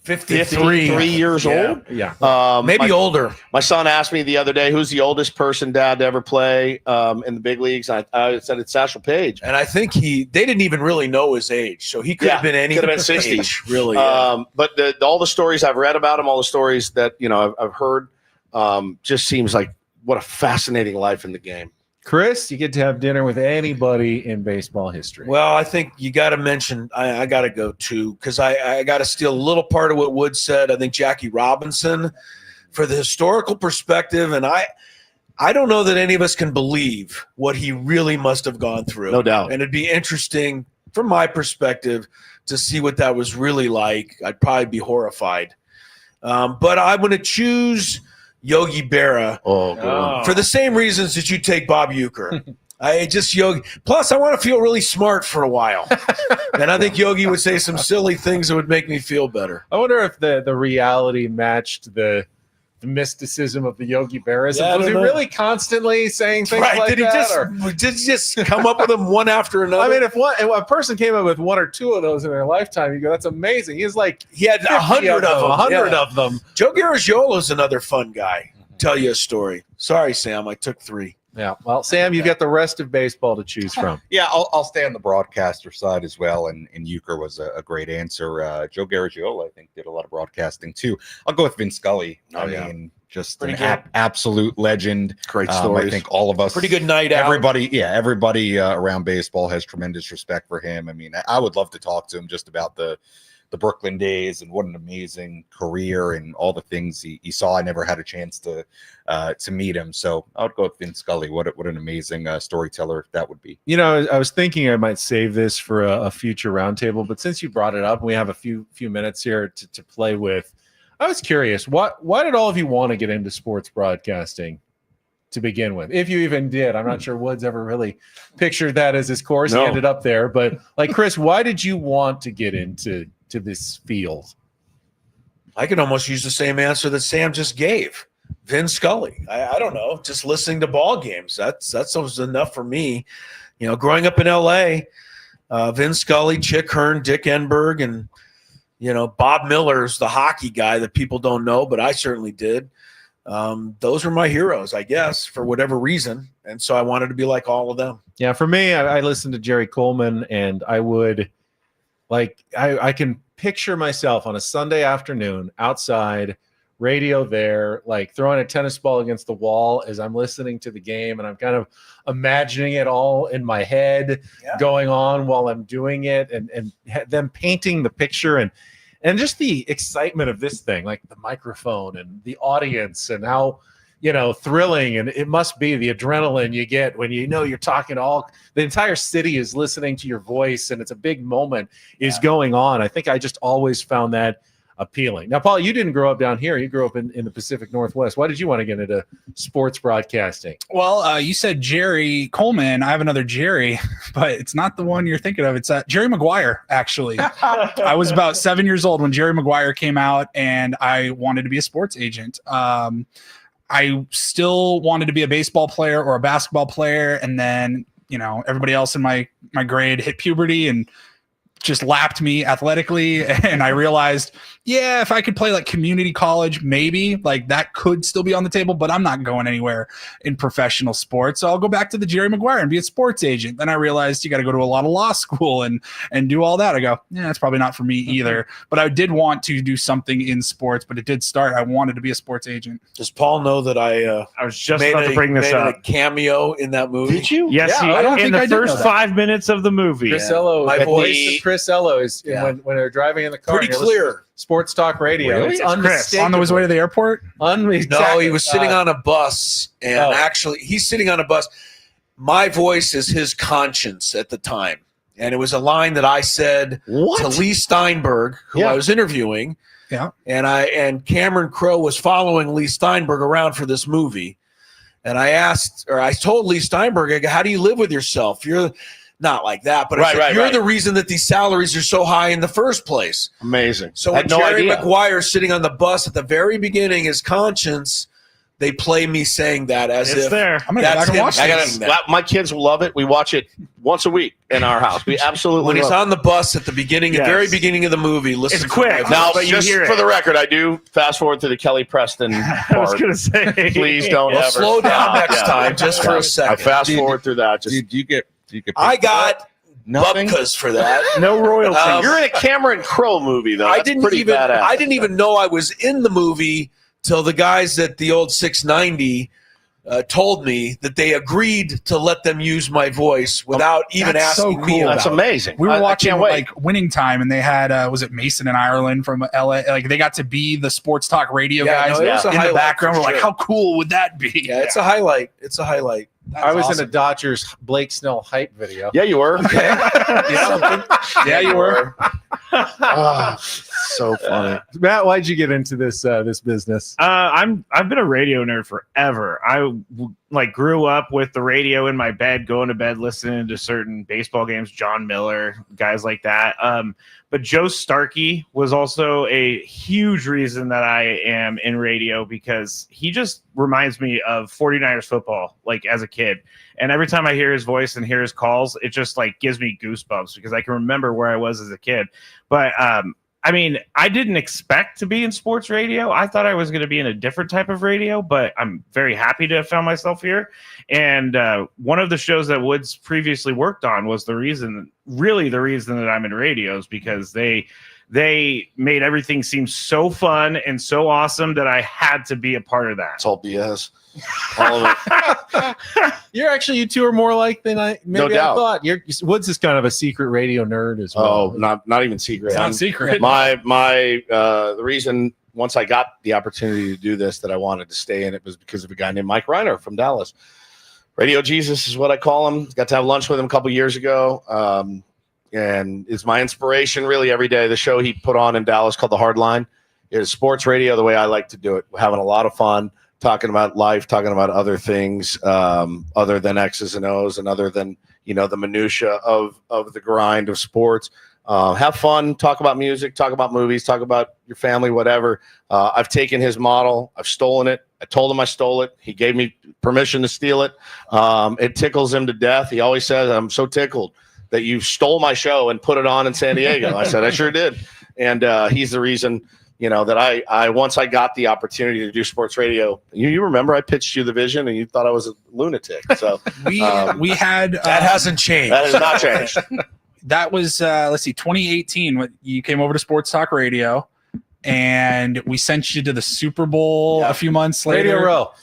53 years old. Yeah. Maybe older. My son asked me the other day, who's the oldest person, Dad, to ever play in the big leagues? I said it's Satchel Paige. And I think they didn't even really know his age. So he could have been any could have been 60. age, really. Yeah. But all the stories I've read about him, all the stories that I've heard, just seems like what a fascinating life in the game. Chris, you get to have dinner with anybody in baseball history. Well, I think you got to mention, I got to go too, because I got to steal a little part of what Wood said. I think Jackie Robinson, for the historical perspective, and I don't know that any of us can believe what he really must have gone through. No doubt. And it'd be interesting, from my perspective, to see what that was really like. I'd probably be horrified. But I'm going to choose Yogi Berra Oh, good one. for the same reasons that you take Bob Uecker. I just Yogi. Plus, I want to feel really smart for a while, and I think Yogi would say some silly things that would make me feel better. I wonder if the reality matched the mysticism of the Yogi Berras. Yeah, I Was he don't know. really constantly saying things Right? like Did he that? just or- did he just come up with them one after another? I mean, if a person came up with one or two of those in their lifetime, you go, "That's amazing." He's like he had 100 of them. 100 yeah. of them. Joe Garagiola another fun guy. Tell you a story. Sorry, Sam, I took 3. Yeah. Well, Sam, you got the rest of baseball to choose from. Yeah, I'll stay on the broadcaster side as well. And Euchre was a great answer. Joe Garagiola, I think, did a lot of broadcasting too. I'll go with Vin Scully. I mean, just Pretty an good. Absolute legend. Great I stories. think all of us, Pretty good night out. everybody around baseball has tremendous respect for him. I mean, I would love to talk to him just about the Brooklyn days and what an amazing career and all the things he saw. I never had a chance to meet him, so I would go with Vin Scully. What an amazing storyteller that would be. You know, I was thinking I might save this for a future roundtable, but since you brought it up, we have a few minutes here to play with. I was curious, why did all of you want to get into sports broadcasting to begin with? If you even did. I'm not sure Woods ever really pictured that as his course. No. He ended up there. But like Chris, why did you want to get into this field? I could almost use the same answer that Sam just gave. Vin Scully. I don't know. Just listening to ball games. That's was enough for me. You know, growing up in L.A., Vin Scully, Chick Hearn, Dick Enberg, and Bob Miller's the hockey guy that people don't know, but I certainly did. Those were my heroes, I guess, for whatever reason. And so I wanted to be like all of them. Yeah, for me, I listened to Jerry Coleman, and I would I can picture myself on a Sunday afternoon outside, radio there, like throwing a tennis ball against the wall as I'm listening to the game, and I'm kind of imagining it all in my head going on while I'm doing it, and them painting the picture and just the excitement of this thing, like the microphone and the audience and how thrilling and it must be, the adrenaline you get when you're talking to the entire city is listening to your voice and it's a big moment is going on. I think I just always found that appealing. Now, Paul, you didn't grow up down here. You grew up in the Pacific Northwest. Why did you want to get into sports broadcasting? Well, you said Jerry Coleman. I have another Jerry, but it's not the one you're thinking of. It's Jerry Maguire, actually. I was about 7 years old when Jerry Maguire came out, and I wanted to be a sports agent. I still wanted to be a baseball player or a basketball player, and then everybody else in my grade hit puberty and just lapped me athletically, and I realized, if I could play like community college, maybe like that could still be on the table, but I'm not going anywhere in professional sports. So I'll go back to the Jerry Maguire and be a sports agent. Then I realized you got to go to a lot of law school and do all that. I go, that's probably not for me either. But I did want to do something in sports, but it did start. I wanted to be a sports agent. Does Paul know that I was just about to bring this up. a cameo in that movie? Did you? Yes, Yeah, I don't in think the I did know first that. 5 minutes of the movie. Chris Ello, My the voice. voice of Chris Ello is when they're driving in the car. Pretty and you're listening clear. to Sports talk radio. Really? It's It's Chris. unmistakable. On his way to the airport? No, Exactly. he was sitting on a bus, and actually, he's sitting on a bus. My voice is his conscience at the time, and it was a line that I said to Lee Steinberg, who I was interviewing. Yeah, and Cameron Crowe was following Lee Steinberg around for this movie, and I told Lee Steinberg, I go, "How do you live with yourself? You're not like that, but I said, you're the reason that these salaries are so high in the first place." Amazing. So I when had no Jerry idea. Maguire sitting on the bus at the very beginning, his conscience, they play me saying that as It's if there. I'm going to go that's back and him watch I this. saying gotta, that. my kids will love it. We watch it once a week in our house. We absolutely When he's love it. on the bus at the beginning, the Yes. very beginning of the movie, listen. It's for quick. my Now, voice. but you just hear for it. the record, I do fast forward to the Kelly Preston I was part. going to say. Please don't Well, ever slow down stop. next Yeah. time, just for a I second. fast forward through that. Just Do you get I got nothing? bubkas for that. No royalty. you're in a Cameron Crowe movie though. I That's didn't pretty even badass. I didn't even know I was in the movie till the guys at the old 690 told me that they agreed to let them use my voice without even That's so asking me cool. about That's it. amazing. We were I watching can't wait. like Winning Time, and they had was it Mason and Ireland from LA? Like they got to be the sports talk radio Yeah, guys no, it was a in the highlight background. for We're like, sure. how cool would that be? Yeah, it's a highlight. It's a highlight. I was in a Dodgers Blake Snell hype video. Yeah, you were. Yeah, you were. Ah, so funny. Matt, why'd you get into this business? I've been a radio nerd forever. like grew up with the radio in my bed, going to bed, listening to certain baseball games, John Miller, guys like that. But Joe Starkey was also a huge reason that I am in radio, because he just reminds me of 49ers football, like as a kid. And every time I hear his voice and hear his calls, it just like gives me goosebumps, because I can remember where I was as a kid. But I mean, I didn't expect to be in sports radio. I thought I was going to be in a different type of radio, but I'm very happy to have found myself here. And one of the shows that Woods previously worked on was the reason that I'm in radios, because they made everything seem so fun and so awesome that I had to be a part of that. It's all BS. All of it. You two are more like than I thought. Woods is kind of a secret radio nerd as well. Oh, not even secret. It's not secret. The reason once I got the opportunity to do this that I wanted to stay in it was because of a guy named Mike Reiner from Dallas. Radio Jesus is what I call him. Got to have lunch with him a couple years ago. And it's my inspiration really every day. The show he put on in Dallas called The Hard Line is sports radio the way I like to do it. We're having a lot of fun, talking about life, talking about other things other than X's and O's and other than, the minutia of the grind of sports. Have fun, talk about music, talk about movies, talk about your family, whatever. I've taken his model. I've stolen it. I told him I stole it. He gave me permission to steal it. It tickles him to death. He always says, I'm so tickled that you stole my show and put it on in San Diego. I said, I sure did. And he's the reason, that I once I got the opportunity to do sports radio, you remember I pitched you the vision and you thought I was a lunatic. So we had that hasn't changed. That has not changed. That was 2018 when you came over to Sports Talk Radio, and we sent you to the Super Bowl a few months later.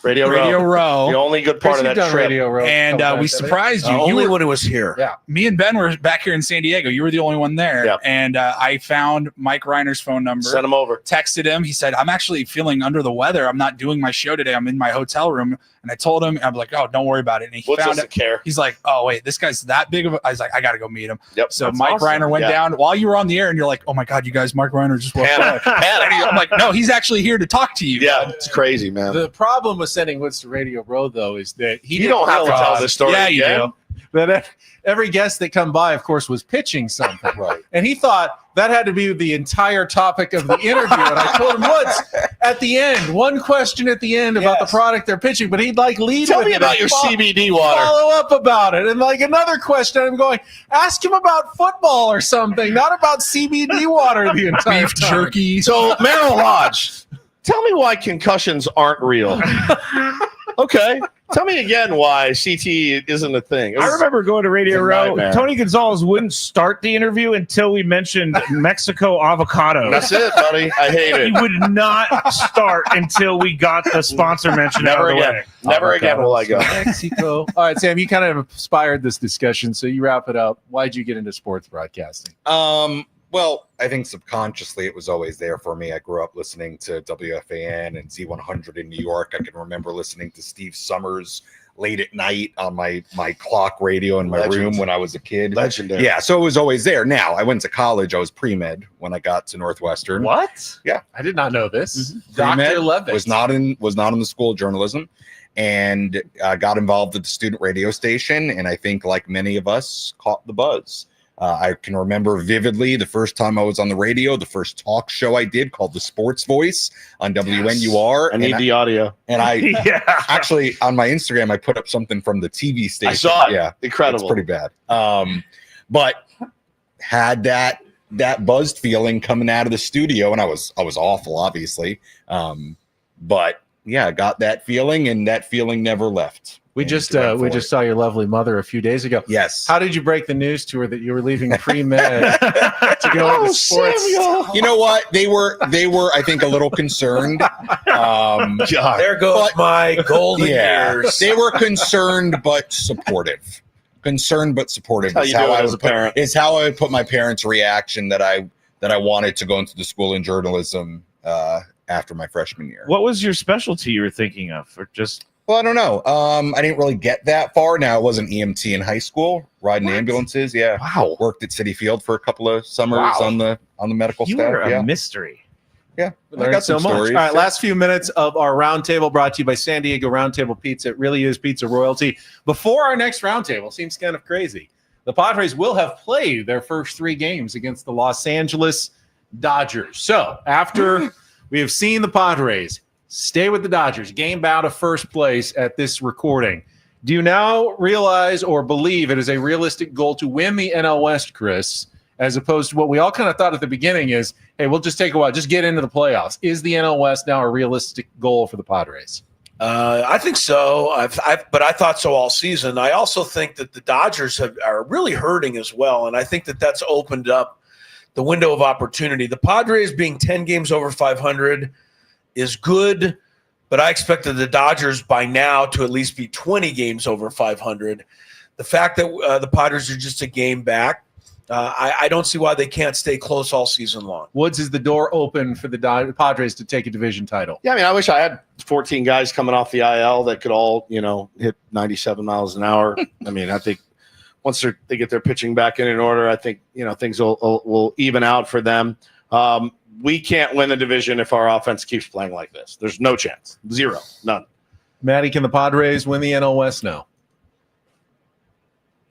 Radio Row. The only good part of that trip. Radio Row. And we surprised you. Only when it was here. Yeah. Me and Ben were back here in San Diego. You were the only one there. Yep. And I found Mike Reiner's phone number. Send him over. Texted him. He said, I'm actually feeling under the weather. I'm not doing my show today. I'm in my hotel room. And I told him, I'm like, oh, don't worry about it. And he What's found doesn't care? He's like, oh, wait, this guy's that big of a. I was like, I got to go meet him. Yep. So Mike Reiner went down while you were on the air, and you're like, oh my God, you guys, Mike Reiner just walked by. I'm like, no, he's actually here to talk to you. Yeah, it's crazy, man. The problem with sending Woods to Radio Row, though, is that You don't have to tell this story. Yeah, you again. do. But every guest that come by, of course, was pitching something. Right. And he thought that had to be the entire topic of the interview. And I told him, Woods, at the end, one question at the end about the product they're pitching, but he'd lead Tell with me it about and your CBD water. follow up about it. And another question, I'm going, ask him about football or something, not about CBD water the entire Beef time. jerky. So, Merrill Lodge, tell me why concussions aren't real. Okay. Tell me again why CT isn't a thing. I remember going to Radio Row. nightmare. Tony Gonzalez wouldn't start the interview until we mentioned Mexico avocado. That's it, buddy. I hate He it. would not start until we got the sponsor mention out Never of the again. way. Never again will I go. Mexico. All right, Sam, you kind of inspired this discussion, so you wrap it up. Why'd you get into sports broadcasting? Well, I think subconsciously it was always there for me. I grew up listening to WFAN and Z100 in New York. I can remember listening to Steve Summers late at night on my clock radio in my room when I was a kid. Legendary. Yeah, so it was always there. Now, I went to college. I was pre-med when I got to Northwestern. What? Yeah. I did not know this. Pre-med Dr. Levitt. was not in the school of journalism, and got involved with the student radio station, and I think like many of us caught the buzz. I can remember vividly the first time I was on the radio, the first talk show I did called The Sports Voice on WNUR. I need the audio. And I Yeah. actually, on my Instagram, I put up something from the TV station. I saw it. Yeah. Incredible. It's pretty bad. But had that buzzed feeling coming out of the studio, and I was awful, obviously. But yeah, I got that feeling, and that feeling never left. We just saw your lovely mother a few days ago. Yes. How did you break the news to her that you were leaving pre-med to go into sports? Samuel. You know what? They were, I think, a little concerned. There goes my golden years. They were concerned but supportive. Concerned but supportive That's how you do it as a parent. Is how I put my parents' reaction that I wanted to go into the school in journalism after my freshman year. What was your specialty you were thinking of? Or just Well, I don't know. I didn't really get that far. Now, it was an EMT in high school, riding ambulances. Yeah. Wow. Worked at City Field for a couple of summers on the medical you staff. were a Yeah. mystery. Yeah, I Learned got so some much. stories. All right, last few minutes of our roundtable brought to you by San Diego Roundtable Pizza. It really is pizza royalty. Before our next roundtable, seems kind of crazy. The Padres will have played their first 3 games against the Los Angeles Dodgers. So after we have seen the Padres stay with the Dodgers, game out of first place at this recording, do you now realize or believe it is a realistic goal to win the NL West, Chris, as opposed to what we all kind of thought at the beginning is, hey, we'll just take a while, just get into the playoffs? Is the NL West now a realistic goal for the Padres? I think so. But I thought so all season. I also think that the Dodgers are really hurting as well, and I think that that's opened up the window of opportunity. The Padres being 10 games over 500 is good, but I expected the Dodgers by now to at least be 20 games over 500. The fact that the Padres are just a game back, I don't see why they can't stay close all season long. Woods, is the door open for the Padres to take a division title? Yeah, I mean, I wish I had 14 guys coming off the IL that could all, hit 97 miles an hour. I mean, I think once they get their pitching back in order, I think, things will even out for them. We can't win the division if our offense keeps playing like this. There's no chance. Zero. None. Matty, can the Padres win the NL West now?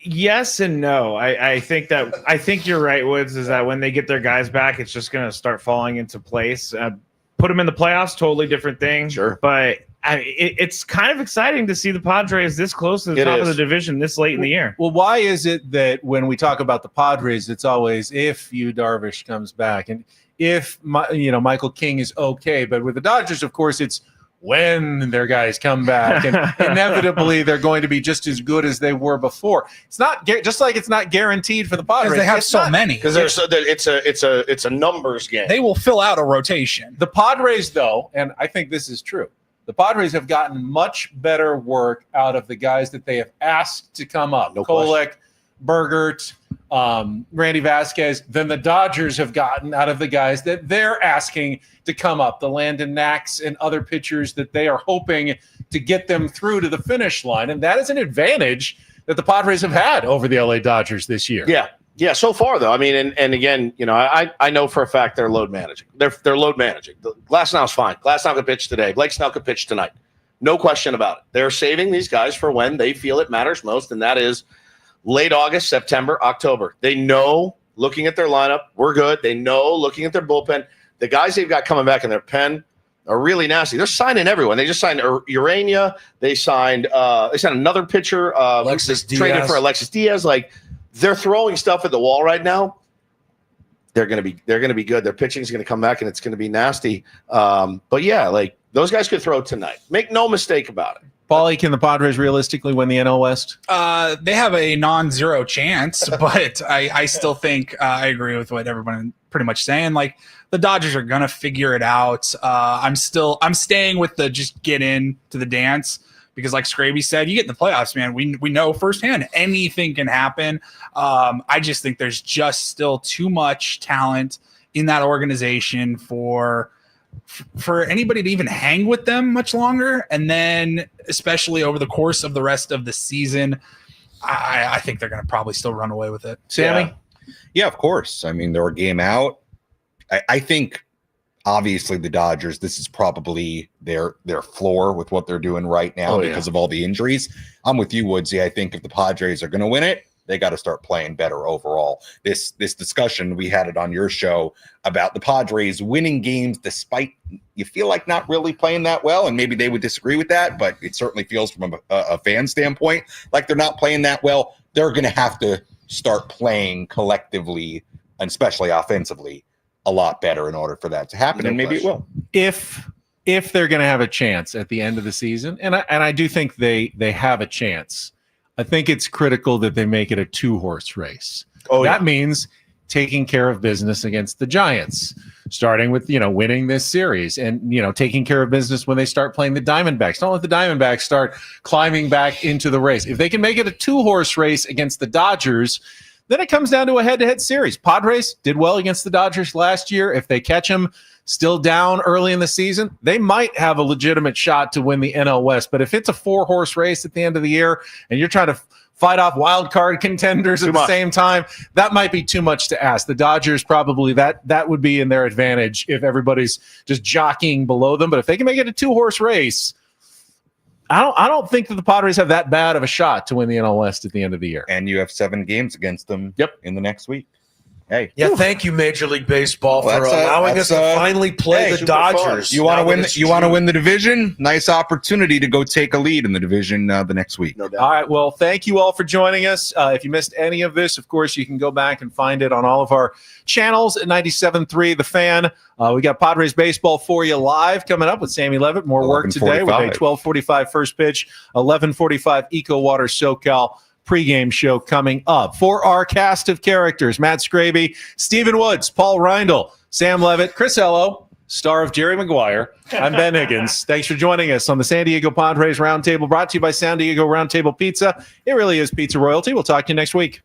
Yes and no. I think you're right, Woods, is that when they get their guys back, it's just going to start falling into place. Put them in the playoffs, totally different thing. Sure. But it's kind of exciting to see the Padres this close to the top of the division this late in the year. Well, why is it that when we talk about the Padres, it's always if Yu Darvish comes back and if Michael King is okay? But with the Dodgers, of course, it's when their guys come back, and inevitably they're going to be just as good as they were before. It's not just like it's not guaranteed for the Padres. Because they have so many. Because it's a numbers game. They will fill out a rotation. The Padres, though, and I think this is true, the Padres have gotten much better work out of the guys that they have asked to come up. No Kolek, Bogaerts, Randy Vasquez, than the Dodgers have gotten out of the guys that they're asking to come up, the Landon Knacks and other pitchers that they are hoping to get them through to the finish line. And that is an advantage that the Padres have had over the LA Dodgers this year. Yeah, so far though. I mean, and again, I know for a fact they're load managing. They're load managing. Glasnow's fine. Glasnow could pitch today. Blake Snell could pitch tonight. No question about it. They're saving these guys for when they feel it matters most, and that is late August, September, October. They know, looking at their lineup, we're good. They know, looking at their bullpen, the guys they've got coming back in their pen are really nasty. They're signing everyone. They just signed Urania. They signed another pitcher, Alexis Diaz. traded for Alexis Diaz. Like, they're throwing stuff at the wall right now. They're gonna be good. Their pitching is gonna come back and it's gonna be nasty. But yeah, like those guys could throw tonight. Make no mistake about it. Paulie, can the Padres realistically win the NL West? They have a non-zero chance, but I still think I agree with what everyone pretty much saying. Like, the Dodgers are gonna figure it out. I'm staying with the just get in to the dance, because like Scraby said, you get in the playoffs, man. We know firsthand anything can happen. I just think there's just still too much talent in that organization for anybody to even hang with them much longer. And then especially over the course of the rest of the season, I think they're going to probably still run away with it. Sammy? Yeah, of course. I mean, they're a game out. I think obviously the Dodgers, this is probably their floor with what they're doing right now because of all the injuries. I'm with you, Woodsy. I think if the Padres are going to win it, they got to start playing better overall. This discussion, we had it on your show about the Padres winning games despite you feel like not really playing that well, and maybe they would disagree with that, but it certainly feels from a fan standpoint like they're not playing that well. They're going to have to start playing collectively, and especially offensively, a lot better in order for that to happen, and maybe it will. If they're going to have a chance at the end of the season, and I do think they have a chance, I think it's critical that they make it a 2-horse race. That means taking care of business against the Giants, starting with, winning this series and, taking care of business when they start playing the Diamondbacks. Don't let the Diamondbacks start climbing back into the race. If they can make it a 2-horse race against the Dodgers, then it comes down to a head-to-head series. Padres did well against the Dodgers last year. If they catch them still down early in the season, they might have a legitimate shot to win the NL West. But if it's a 4-horse race at the end of the year and you're trying to fight off wild card contenders at the same time. That might be too much to ask. The Dodgers probably that would be in their advantage if everybody's just jockeying below them. But if they can make it a 2-horse race, I don't think that the Padres have that bad of a shot to win the NL West at the end of the year. And you have 7 games against them in the next week. Hey. Yeah, thank you, Major League Baseball, for allowing us to finally play the Dodgers. You want to win? You want to win the division? Nice opportunity to go take a lead in the division the next week. No doubt. All right. Well, thank you all for joining us. If you missed any of this, of course, you can go back and find it on all of our channels at 97.3 The Fan. We got Padres baseball for you live coming up with Sammy Levitt. More work today with a 12:45 first pitch, 11:45 Eco Water SoCal pregame show coming up. For our cast of characters, Matt Scraby, Stephen Woods, Paul Reindl, Sam Levitt, Chris Ello, star of Jerry Maguire. I'm Ben Higgins. Thanks for joining us on the San Diego Padres Roundtable, brought to you by San Diego Roundtable Pizza. It really is pizza royalty. We'll talk to you next week.